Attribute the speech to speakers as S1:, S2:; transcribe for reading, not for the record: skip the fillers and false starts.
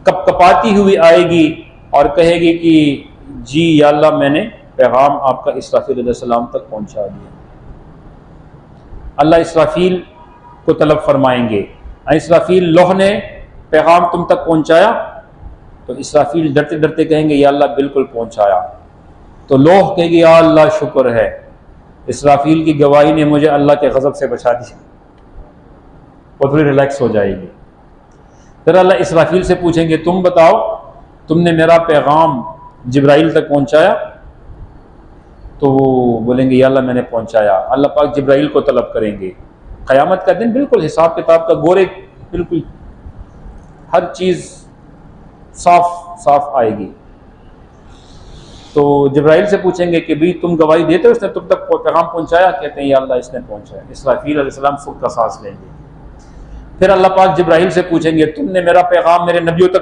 S1: कपकपाती हुई आएगी और कहेगी कि जी या अल्लाह, मैंने पैगाम आपका इसराफील अलैहिस्सलाम तक पहुंचा दिया। अल्लाह इसराफील को तलब फरमाएंगे, इसराफील, लोह ने पैगाम तुम तक पहुंचाया? तो इसराफील डरते डरते कहेंगे या अल्लाह, बिल्कुल पहुंचाया। तो लोह कहेगी या अल्लाह, शुक्र है, इसराफील की गवाही ने मुझे अल्लाह के गज़ब से बचा दिया। वो थोड़ी रिलैक्स हो जाएगी। फिर अल्लाह इसराफील से पूछेंगे, तुम बताओ, तुमने मेरा पैगाम जिब्राइल तक पहुंचाया? तो वो बोलेंगे या अल्लाह, मैंने पहुंचाया। अल्लाह पाक जिब्राइल को तलब करेंगे। क़यामत का दिन बिल्कुल हिसाब किताब का गोरे, बिल्कुल हर चीज़ साफ साफ आएगी। तो जिब्राइल से पूछेंगे कि भाई तुम गवाही देते हो इसने तुम तक पैगाम पहुंचाया? कहते हैं या अल्लाह, इसने पहुंचाया। इसराफील अलैहिस्सलाम सुख का सांस लेंगे। फिर अल्लाह पाक जिब्राइल से पूछेंगे, तुमने मेरा पैगाम मेरे नबियों तक